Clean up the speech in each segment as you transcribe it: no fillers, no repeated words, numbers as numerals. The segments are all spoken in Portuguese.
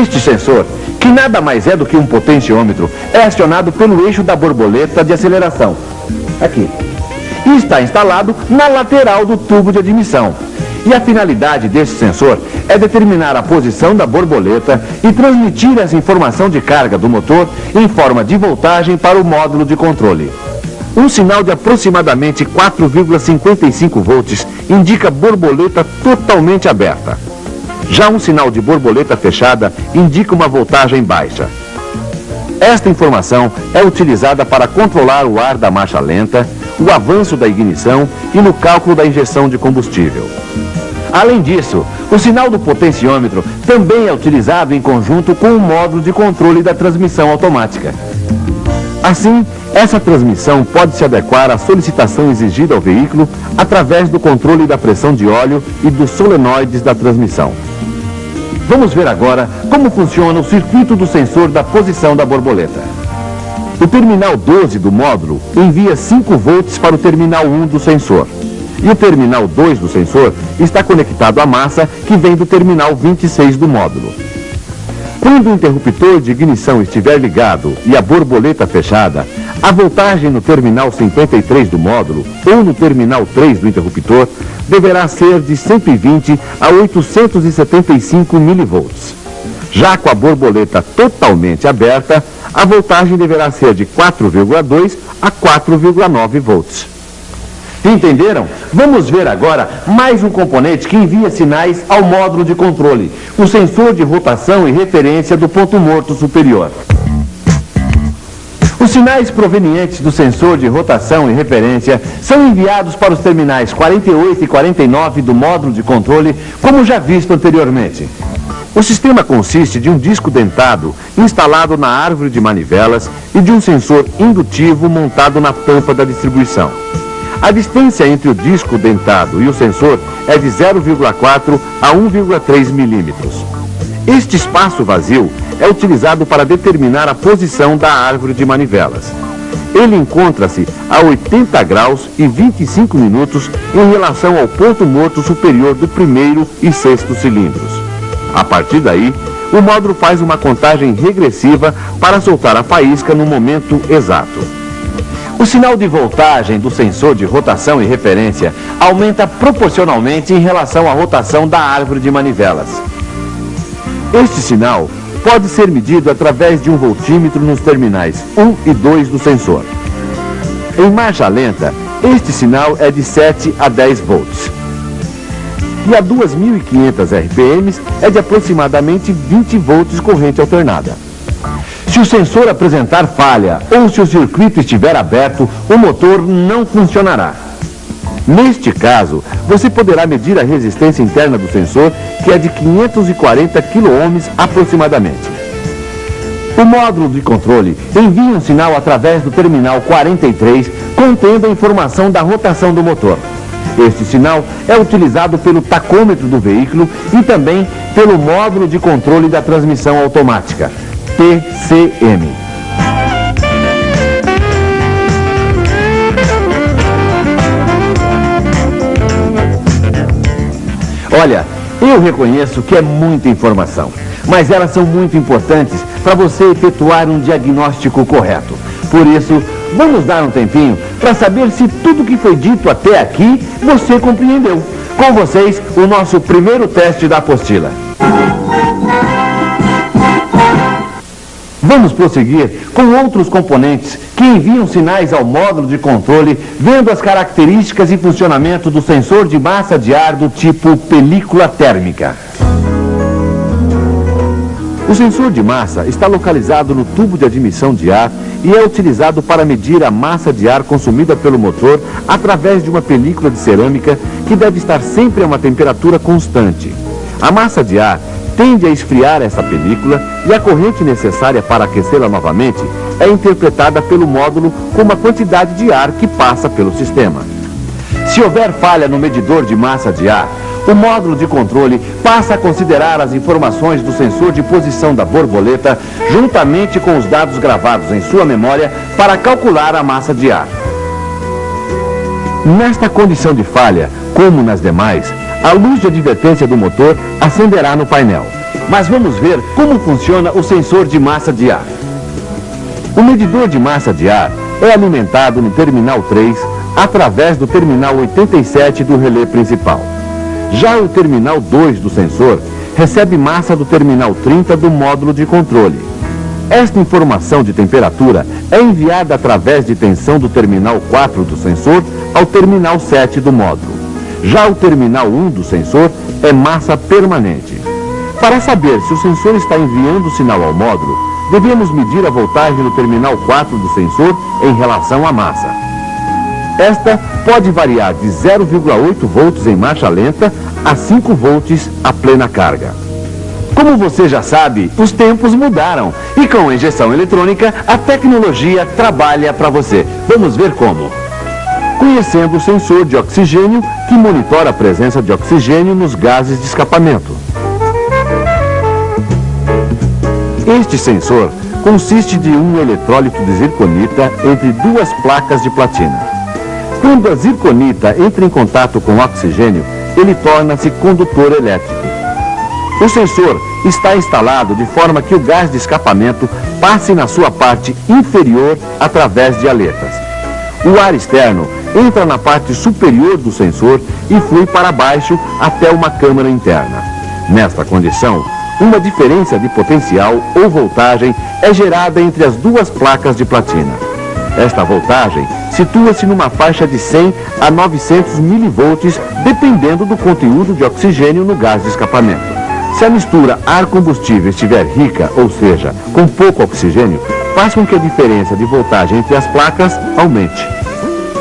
Este sensor, que nada mais é do que um potenciômetro, é acionado pelo eixo da borboleta de aceleração, aqui, e está instalado na lateral do tubo de admissão. E a finalidade desse sensor é determinar a posição da borboleta e transmitir essa informação de carga do motor em forma de voltagem para o módulo de controle. Um sinal de aproximadamente 4,55 volts indica borboleta totalmente aberta. Já um sinal de borboleta fechada indica uma voltagem baixa. Esta informação é utilizada para controlar o ar da marcha lenta, o avanço da ignição e no cálculo da injeção de combustível. Além disso, o sinal do potenciômetro também é utilizado em conjunto com o módulo de controle da transmissão automática. Assim, essa transmissão pode se adequar à solicitação exigida ao veículo através do controle da pressão de óleo e dos solenoides da transmissão. Vamos ver agora como funciona o circuito do sensor da posição da borboleta. O terminal 12 do módulo envia 5 volts para o terminal 1 do sensor. E o terminal 2 do sensor está conectado à massa que vem do terminal 26 do módulo. Quando o interruptor de ignição estiver ligado e a borboleta fechada, a voltagem no terminal 53 do módulo ou no terminal 3 do interruptor deverá ser de 120 a 875 milivolts. Já com a borboleta totalmente aberta, a voltagem deverá ser de 4,2 a 4,9 volts. Entenderam? Vamos ver agora mais um componente que envia sinais ao módulo de controle, o sensor de rotação e referência do ponto morto superior. Os sinais provenientes do sensor de rotação e referência são enviados para os terminais 48 e 49 do módulo de controle, como já visto anteriormente. O sistema consiste de um disco dentado instalado na árvore de manivelas e de um sensor indutivo montado na tampa da distribuição. A distância entre o disco dentado e o sensor é de 0,4 a 1,3 milímetros. Este espaço vazio é utilizado para determinar a posição da árvore de manivelas. Ele encontra-se a 80 graus e 25 minutos em relação ao ponto morto superior do primeiro e sexto cilindros. A partir daí, o módulo faz uma contagem regressiva para soltar a faísca no momento exato. O sinal de voltagem do sensor de rotação e referência aumenta proporcionalmente em relação à rotação da árvore de manivelas. Este sinal pode ser medido através de um voltímetro nos terminais 1 e 2 do sensor. Em marcha lenta, este sinal é de 7 a 10 volts. E a 2.500 RPM é de aproximadamente 20 volts corrente alternada. Se o sensor apresentar falha ou se o circuito estiver aberto, o motor não funcionará. Neste caso, você poderá medir a resistência interna do sensor, que é de 540 kΩ aproximadamente. O módulo de controle envia um sinal através do terminal 43, contendo a informação da rotação do motor. Este sinal é utilizado pelo tacômetro do veículo e também pelo módulo de controle da transmissão automática, TCM. Olha, eu reconheço que é muita informação, mas elas são muito importantes para você efetuar um diagnóstico correto. Por isso, vamos dar um tempinho para saber se tudo que foi dito até aqui você compreendeu. Com vocês, o nosso primeiro teste da apostila. Vamos prosseguir com outros componentes que enviam sinais ao módulo de controle, vendo as características e funcionamento do sensor de massa de ar do tipo película térmica. O sensor de massa está localizado no tubo de admissão de ar e é utilizado para medir a massa de ar consumida pelo motor através de uma película de cerâmica que deve estar sempre a uma temperatura constante. A massa de ar tende a esfriar essa película e a corrente necessária para aquecê-la novamente é interpretada pelo módulo como a quantidade de ar que passa pelo sistema. Se houver falha no medidor de massa de ar, o módulo de controle passa a considerar as informações do sensor de posição da borboleta juntamente com os dados gravados em sua memória para calcular a massa de ar. Nesta condição de falha, como nas demais, a luz de advertência do motor acenderá no painel. Mas vamos ver como funciona o sensor de massa de ar. O medidor de massa de ar é alimentado no terminal 3 através do terminal 87 do relé principal. Já o terminal 2 do sensor recebe massa do terminal 30 do módulo de controle. Esta informação de temperatura é enviada através de tensão do terminal 4 do sensor ao terminal 7 do módulo. Já o terminal 1 do sensor é massa permanente. Para saber se o sensor está enviando o sinal ao módulo, devemos medir a voltagem no terminal 4 do sensor em relação à massa. Esta pode variar de 0,8 volts em marcha lenta a 5 volts a plena carga. Como você já sabe, os tempos mudaram e com a injeção eletrônica a tecnologia trabalha para você. Vamos ver como. Conhecendo o sensor de oxigênio que monitora a presença de oxigênio nos gases de escapamento. Este sensor consiste de um eletrólito de zirconita entre duas placas de platina. Quando a zirconita entra em contato com o oxigênio, ele torna-se condutor elétrico. O sensor está instalado de forma que o gás de escapamento passe na sua parte inferior através de aletas. O ar externo entra na parte superior do sensor e flui para baixo até uma câmara interna. Nesta condição, uma diferença de potencial ou voltagem é gerada entre as duas placas de platina. Esta voltagem situa-se numa faixa de 100 a 900 milivolts, dependendo do conteúdo de oxigênio no gás de escapamento. Se a mistura ar-combustível estiver rica, ou seja, com pouco oxigênio, faz com que a diferença de voltagem entre as placas aumente.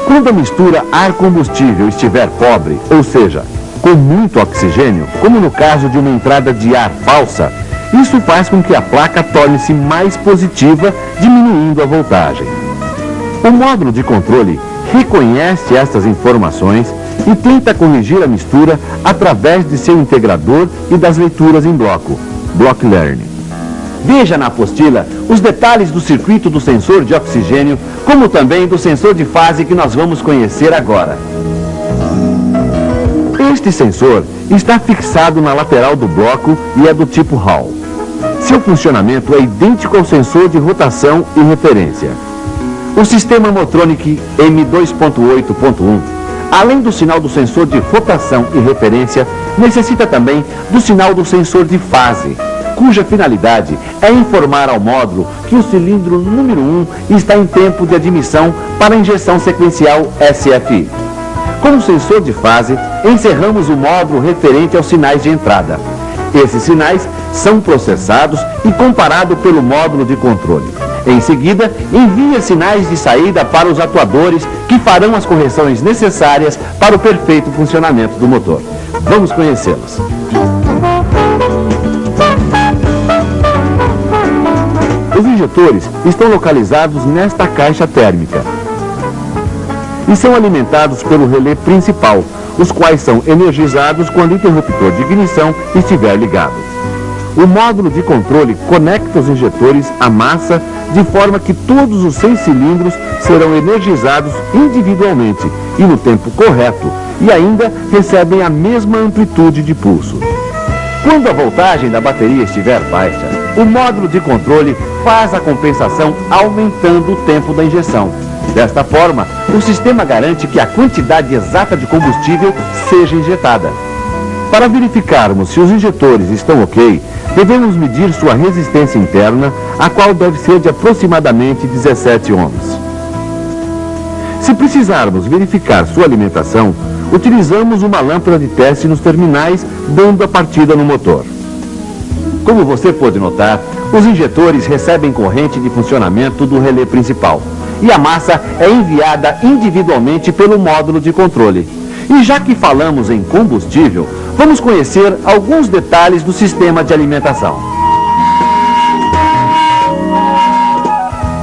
Quando a mistura ar-combustível estiver pobre, ou seja, com muito oxigênio, como no caso de uma entrada de ar falsa, isso faz com que a placa torne-se mais positiva, diminuindo a voltagem. O módulo de controle reconhece estas informações e tenta corrigir a mistura através de seu integrador e das leituras em bloco, Block Learning. Veja na apostila os detalhes do circuito do sensor de oxigênio, como também do sensor de fase que nós vamos conhecer agora. Este sensor está fixado na lateral do bloco e é do tipo Hall. Seu funcionamento é idêntico ao sensor de rotação e referência. O sistema Motronic M2.8.1, além do sinal do sensor de rotação e referência, necessita também do sinal do sensor de fase, cuja finalidade é informar ao módulo que o cilindro número 1 está em tempo de admissão para a injeção sequencial SFI. Com o sensor de fase, encerramos o módulo referente aos sinais de entrada. Esses sinais são processados e comparados pelo módulo de controle. Em seguida, envia sinais de saída para os atuadores que farão as correções necessárias para o perfeito funcionamento do motor. Vamos conhecê-los. Os injetores estão localizados nesta caixa térmica e são alimentados pelo relé principal, os quais são energizados quando o interruptor de ignição estiver ligado. O módulo de controle conecta os injetores à massa de forma que todos os 6 cilindros serão energizados individualmente e no tempo correto e ainda recebem a mesma amplitude de pulso. Quando a voltagem da bateria estiver baixa, o módulo de controle faz a compensação aumentando o tempo da injeção. Desta forma, o sistema garante que a quantidade exata de combustível seja injetada. Para verificarmos se os injetores estão ok, devemos medir sua resistência interna, a qual deve ser de aproximadamente 17 ohms. Se precisarmos verificar sua alimentação, utilizamos uma lâmpada de teste nos terminais, dando a partida no motor. Como você pode notar, os injetores recebem corrente de funcionamento do relé principal e a massa é enviada individualmente pelo módulo de controle. E já que falamos em combustível, vamos conhecer alguns detalhes do sistema de alimentação.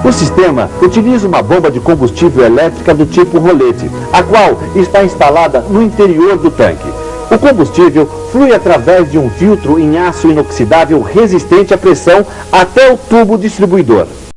O sistema utiliza uma bomba de combustível elétrica do tipo rolete, a qual está instalada no interior do tanque. O combustível flui através de um filtro em aço inoxidável resistente à pressão até o tubo distribuidor.